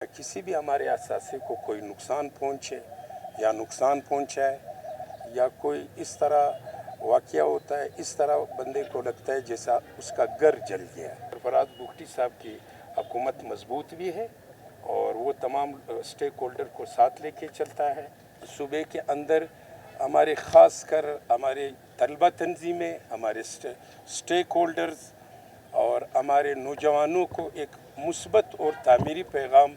किसी भी हमारे असासे को कोई नुकसान पहुँचे या नुकसान पहुँचाए या कोई इस तरह वाक़या होता है, इस तरह बंदे को लगता है जैसा उसका घर जल गया है। फराज बुगटी साहब की हुकूमत मजबूत भी है और वो तमाम स्टेक होल्डर को साथ लेके चलता है। सूबे के अंदर हमारे ख़ास कर हमारे तलबा तंजीमें, हमारे स्टेक होल्डर्स और हमारे नौजवानों को एक मुस्बत और तामीरी पैगाम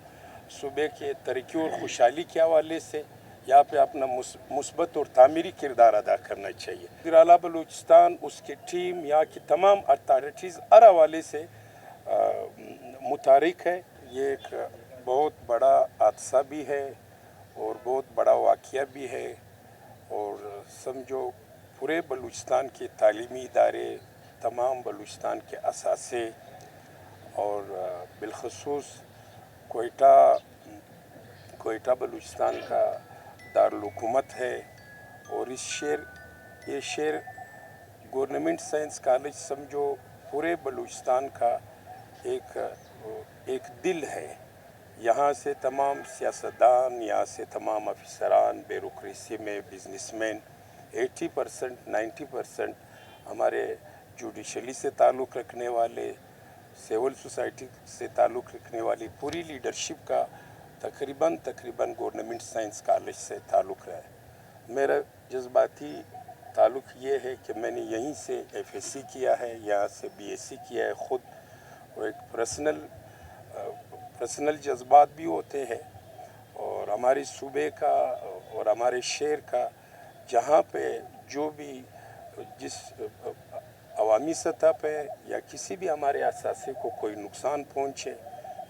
सूबे के तरक्की और खुशहाली के हवाले से यहाँ पे अपना मुस्बत और तामीरी किरदार अदा करना चाहिए। गिराला बलूचिस्तान, उसकी टीम, यहाँ की तमाम अथॉरिटीज़ हर हवाले से मुतारिक है। ये एक बहुत बड़ा हादसा भी है और बहुत बड़ा वाक़या भी है और समझो पूरे बलूचिस्तान के तालीमी इदारे, तमाम बलूचिस्तान के असासे और बिलखसूस कोयटा बलूचिस्तान का दारुल हुकूमत है और ये शहर गवर्नमेंट साइंस कॉलेज समझो पूरे बलूचिस्तान का एक दिल है। यहाँ से तमाम सियासतदान, यहाँ से तमाम अफसरान, ब्यूरोक्रेसी में बिजनेसमैन 80% 90% हमारे जुडिशली से ताल्लुक़ रखने वाले, सिविल सोसाइटी से ताल्लुक़ रखने वाली पूरी लीडरशिप का तकरीबन गवर्नमेंट साइंस कॉलेज से ताल्लुक़ है। मेरा जज्बाती ताल्लुक़ ये है कि मैंने यहीं से FSc किया है, यहाँ से BSc किया है ख़ुद, और एक पर्सनल जज्बात भी होते हैं और हमारे सूबे का और हमारे शहर का जहाँ पे जो भी जिस अवामी सतह पे या किसी भी हमारे असासे को कोई नुकसान पहुँचे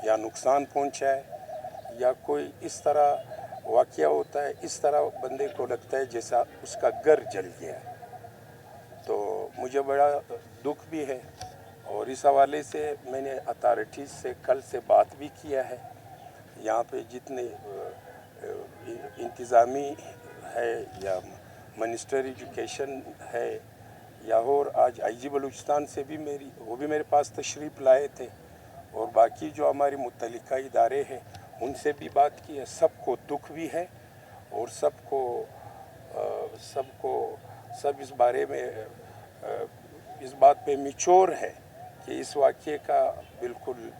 या नुकसान पहुँचाए या कोई इस तरह वाक़या होता है, इस तरह बंदे को लगता है जैसा उसका घर जल गया है, तो मुझे बड़ा दुख भी है। और इस हवाले से मैंने अथॉरिटीज़ से कल से बात भी किया है। यहाँ पे जितने इंतज़ामी है या मिनिस्टर एजुकेशन है या और आज IG बलूचिस्तान से भी वो भी मेरे पास तशरीफ़ लाए थे और बाकी जो हमारे मुतल्लिका इदारे हैं उनसे भी बात की है। सबको दुख भी है और सब इस बारे में इस बात पे मिचोर है कि इस वाक़े का बिल्कुल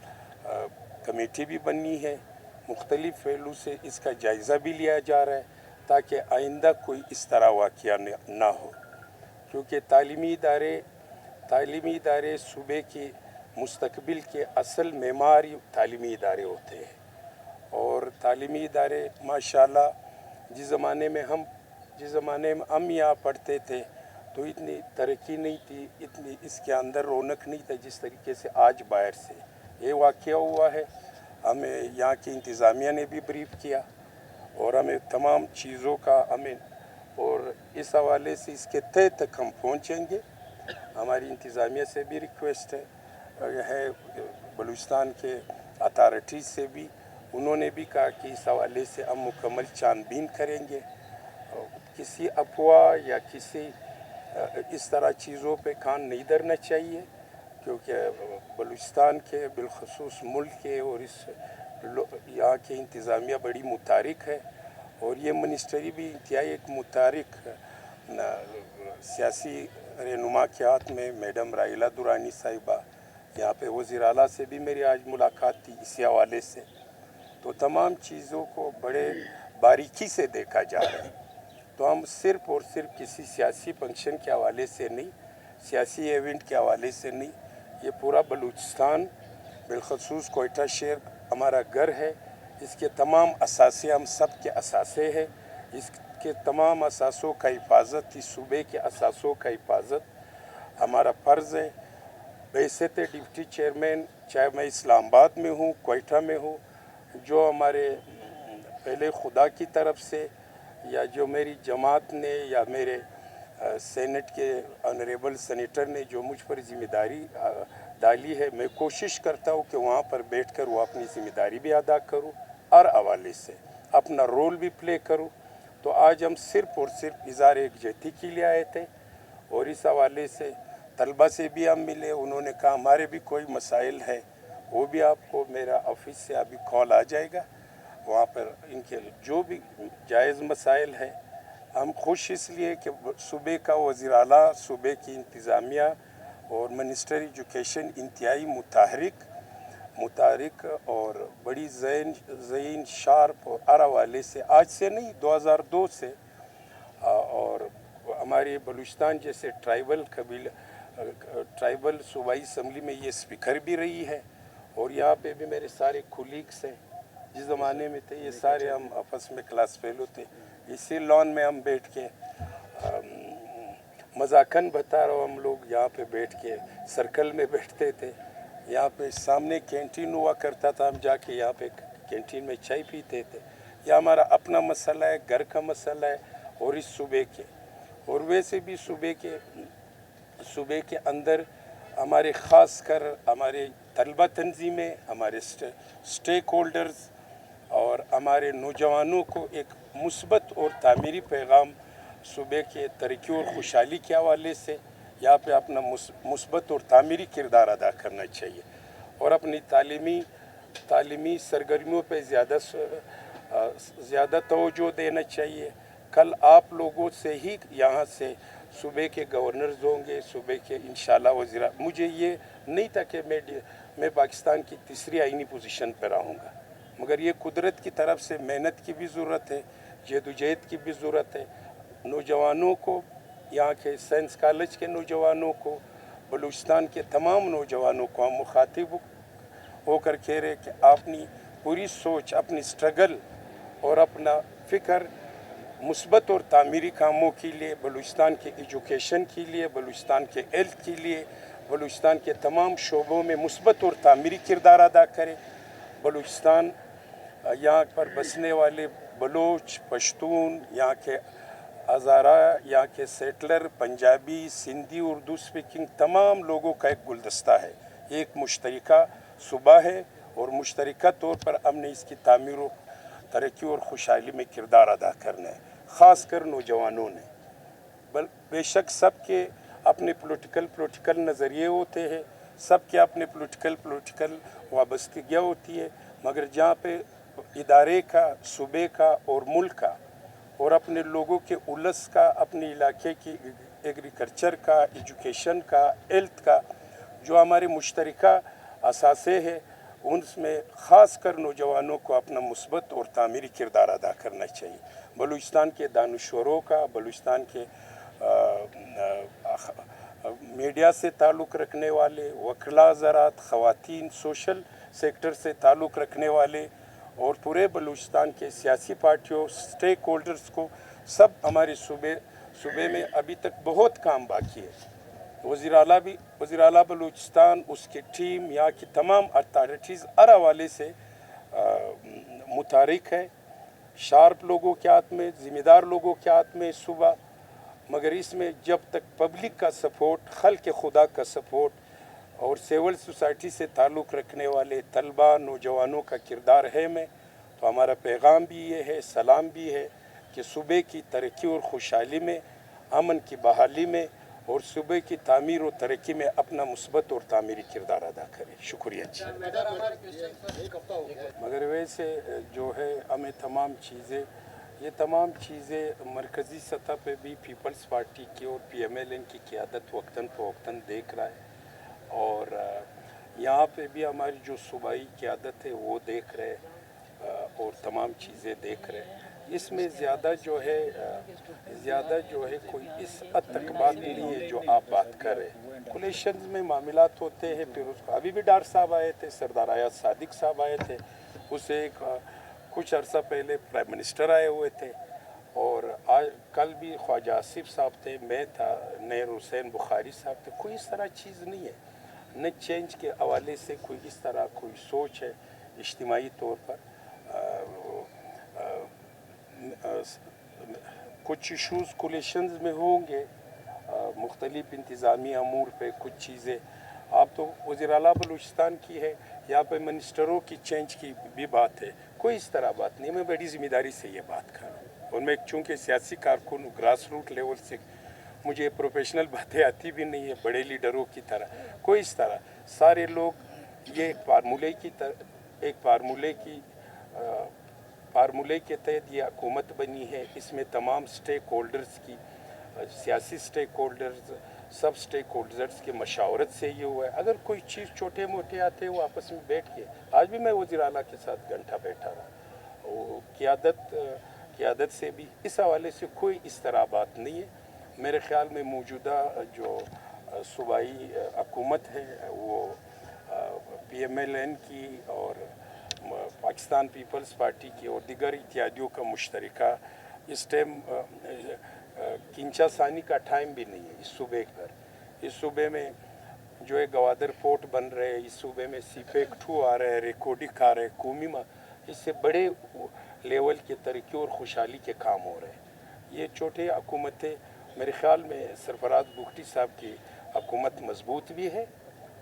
कमेटी भी बननी है, मुख्तलिफ़ पहलू से इसका जायज़ा भी लिया जा रहा है ताकि आइंदा कोई इस तरह वाक़या ना हो, क्योंकि तालीमी इदारे सूबे के मुस्तकबिल के असल मेमार तालीमी इदारे होते हैं और तालीमी इदारे माशाल्लाह जिस ज़माने में हम यहाँ पढ़ते थे तो इतनी तरक्की नहीं थी, इतनी इसके अंदर रौनक नहीं था जिस तरीके से आज बाहर से ये वाक़या हुआ है। हमें यहाँ की इंतज़ामिया ने भी ब्रीफ किया और हमें तमाम चीज़ों का और इस हवाले से इसके तय तक हम पहुँचेंगे। हमारी इंतज़ामिया से भी रिक्वेस्ट है बलूचिस्तान के अथॉरिटीज़ से भी, उन्होंने भी कहा कि इस हवाले से हम मुकम्मल छानबीन करेंगे। किसी अफवाह या किसी इस तरह चीज़ों पे कान नहीं धरना चाहिए, क्योंकि बलूचिस्तान के बिलखसूस मुल्क के और इस यहाँ के इंतज़ामिया बड़ी मुतारिक है और ये मिनिस्ट्री भी इंतहाई एक मुतारिक सियासी रहनुमा के हाथ में मैडम राइला दुरानी साहिबा, यहाँ पे वज़ीर आला से भी मेरी आज मुलाकात थी इसी हवाले से। तो तमाम चीज़ों को बड़े बारीकी से देखा जा रहा है। तो हम सिर्फ़ और सिर्फ किसी सियासी फंक्शन के हवाले से नहीं, सियासी इवेंट के हवाले से नहीं, ये पूरा बलूचिस्तान बिलखसूस कोयटा शहर हमारा घर है। इसके तमाम असासे हम सब के असासे हैं। इसके तमाम असासों का हिफाजत, इस सूबे के असासों का हिफाजत हमारा फ़र्ज़ है। बैसियत डिप्टी चेयरमैन, चाहे मैं इस्लामाबाद में हूँ, कोयटा में हूँ, जो हमारे पहले खुदा की तरफ से या जो मेरी जमात ने या मेरे सेनेट के ऑनरेबल सेनेटर ने जो मुझ पर ज़िम्मेदारी डाली है, मैं कोशिश करता हूँ कि वहाँ पर बैठकर वो अपनी ज़िम्मेदारी भी अदा करूँ, हर हवाले से अपना रोल भी प्ले करूँ। तो आज हम सिर्फ़ और सिर्फ इज़हार यकजहती के लिए आए थे और इस हवाले से तलबा से भी हम मिले, उन्होंने कहा हमारे भी कोई मसाइल है वो भी आपको मेरा ऑफिस से अभी कॉल आ जाएगा। वहाँ पर इनके जो भी जायज़ मसाइल है, हम खुश इसलिए कि सूबे का वज़ीर आला, सूबे की इंतज़ामिया और मिनिस्टर एजुकेशन इंतहाई मुतारिक और बड़ी ज़हीन शार्प और आरा वाले से, आज से नहीं 2002 से, और हमारे बलूचिस्तान जैसे ट्राइबल सूबाई असम्बली में ये स्पीकर भी रही है। और यहाँ पे भी मेरे सारे कुलीग्स हैं, जिस ज़माने में थे ये सारे हम आपस में क्लास फेलो थे। इसी लॉन में हम बैठ के मजाकन बता रहा हूँ, हम लोग यहाँ पे बैठ के सर्कल में बैठते थे। यहाँ पे सामने कैंटीन हुआ करता था, हम जाके यहाँ पे कैंटीन में चाय पीते थे। यह हमारा अपना मसला है, घर का मसला है और इस सूबे के, और वैसे भी सूबे के अंदर हमारे ख़ास कर हमारे तलबा तंजीमें, हमारे स्टेक होल्डर्स और हमारे नौजवानों को एक मुस्बत और तामीरी पैगाम सूबे के तरक्की और खुशहाली के हवाले से यहाँ पे अपना मुस्बत और तामीरी किरदार अदा करना चाहिए और अपनी तालीमी सरगर्मियों पे ज़्यादा तवज्जो देना चाहिए। कल आप लोगों से ही यहाँ से सूबे के गवर्नर्स होंगे, सूबे के इंशाल्लाह वज़ीर। मुझे ये नहीं था कि मैं पाकिस्तान की तीसरी आईनी पोजीशन पर रहूँगा, मगर ये कुदरत की तरफ से मेहनत की भी ज़रूरत है, जदोजहद की भी ज़रूरत है। नौजवानों को, यहाँ के साइंस कॉलेज के नौजवानों को, बलूचिस्तान के तमाम नौजवानों को हम मुखातिब होकर कह रहे कि अपनी पूरी सोच, अपनी स्ट्रगल और अपना फ़िक्र मुस्बत और तामीरी कामों के लिए, बलूचिस्तान के एजुकेशन के लिए, बलूचिस्तान के हेल्थ के लिए, बलूचिस्तान के तमाम शोबों में मुस्बत और तामीरी किरदार अदा करें। बलूचिस्तान यहाँ पर बसने वाले बलोच, पश्तून, यहाँ के हज़ारा, यहाँ के सेटलर, पंजाबी, सिंधी, उर्दू स्पीकिंग तमाम लोगों का एक गुलदस्ता है, एक मुश्तरका सूबा है और मुश्तरका तौर पर हमने इसकी तामीर, तरक्की और खुशहाली में किरदार अदा करना है। ख़ास कर नौजवानों ने, बेशक सबके अपने पोलिटिकल नज़रिए होते हैं, सबके अपने पोलिटिकल वाबस्तगियाँ होती है, मगर जहाँ पे इदारे का, सूबे का और मुल्क का और अपने लोगों के उलस का, अपने इलाके की एग्रीकल्चर का, एजुकेशन का, हेल्थ का, जो हमारे मुश्तरका असासे है, उनमें ख़ास कर नौजवानों को अपना मुस्बत और तामीरी किरदार अदा करना चाहिए। बलूचिस्तान के दानश्वरों का, बलूचिस्तान के मीडिया से ताल्लुक़ रखने वाले, वकला ज़रात, ख़वातीन, सोशल सेक्टर से ताल्लुक़ रखने वाले और पूरे बलूचिस्तान के सियासी पार्टियों, स्टेक होल्डर्स को, सब हमारे सूबे में अभी तक बहुत काम बाकी है। वज़ीर आला बलूचिस्तान, उसकी टीम, यहाँ की तमाम अथॉरिटीज़ हर हवाले से मुतारिक है। शार्प लोगों के हाथ में, ज़िम्मेदार लोगों के हाथ में सूबा, मगर इसमें जब तक पब्लिक का सपोर्ट, खल्क़ खुदा का सपोर्ट और सिविल सोसाइटी से ताल्लुक़ रखने वाले तलबा, नौजवानों का किरदार है में, तो हमारा पैगाम भी ये है, सलाम भी है कि सूबे की तरक्की और खुशहाली में, अमन की बहाली में और सूबे की तामीर और तरक्की में अपना मुस्बत और तामीरी किरदार अदा करें। शुक्रिया जी। मगर वैसे जो है हमें ये तमाम चीज़ें मरकज़ी सतह पे भी पीपल्स पार्टी की और PMLN की क़यादत वक्तन फ़वक्तन देख रहा है और यहाँ पे भी हमारी जो सूबाई क़यादत है वो देख रहे और तमाम चीज़ें देख रहे। इसमें ज़्यादा जो है कोई इस हद तक बात नहीं है जो आप बात कर रहे हैं। कोलेशंस में मामलात होते हैं, फिर उसको अभी भी डार साहब आए थे, सरदार आयात सादिक साहब आए थे, उसे कुछ अरसा पहले प्राइम मिनिस्टर आए हुए थे और आज कल भी ख्वाजा आसिफ साहब थे, मैं था, नैर हुसैन बुखारी साहब थे। कोई इस तरह चीज़ नहीं है, न चेंज के हवाले से कोई इस तरह कोई सोच है इज्तिमाई तौर पर। कुछ इशूज़ कोलेशंस में होंगे, मुख्तलिफ इंतज़ामी अमूर पे कुछ चीज़ें। आप तो वज़ीर आला बलूचिस्तान की है, यहाँ पे मिनिस्टरों की चेंज की भी बात है, कोई इस तरह बात नहीं। मैं बड़ी ज़िम्मेदारी से ये बात कर रहा हूँ और मैं चूँकि सियासी कारकुन, ग्रास रूट लेवल से मुझे प्रोफेशनल बातें आती भी नहीं है बड़े लीडरों की तरह। कोई इस तरह सारे लोग یہ ایک فارمولے کے تحت یہ حکومت بنی ہے. اس میں تمام سٹیک ہولڈرز کی سیاسی سٹیک ہولڈرز سب سٹیک ہولڈرز کے مشاورت سے یہ ہوا ہے. اگر کوئی چیز چھوٹے موٹے آتے وہ آپس میں بیٹھ کے, آج بھی میں وزیر اعلیٰ کے ساتھ گھنٹہ بیٹھا رہا, قیادت سے بھی اس حوالے سے کوئی اس طرح بات نہیں ہے. میرے خیال میں موجودہ جو صوبائی حکومت ہے وہ PMLN کی اور پاکستان پیپلز پارٹی کی اور دیگر اتحادیوں کا مشترکہ اس ٹائم کنچا ثانی کا ٹائم بھی نہیں ہے. اس صوبے پر, اس صوبے میں جو ہے گوادر پورٹ بن رہے, اس صوبے میں CPEC 2 آ رہے, ریکوڈک آ رہے, کومیما, اس سے بڑے لیول کے ترقی اور خوشحالی کے کام ہو رہے ہیں. یہ چھوٹے حکومتیں میرے خیال میں سرفراز بگٹی صاحب کی حکومت مضبوط بھی ہے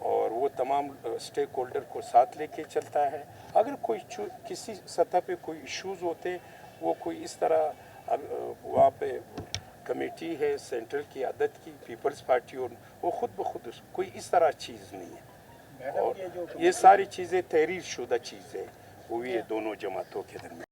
اور وہ تمام سٹیک ہولڈر کو ساتھ لے کے چلتا ہے. اگر کوئی کسی سطح پہ کوئی ایشوز ہوتے وہ کوئی اس طرح وہاں پہ کمیٹی ہے سینٹرل کی عدد کی پیپلز پارٹی اور وہ خود بخود کوئی اس طرح چیز نہیں ہے. اور یہ ساری چیزیں تحریر شدہ چیزیں ہوئی ہے دونوں جماعتوں کے درمیان.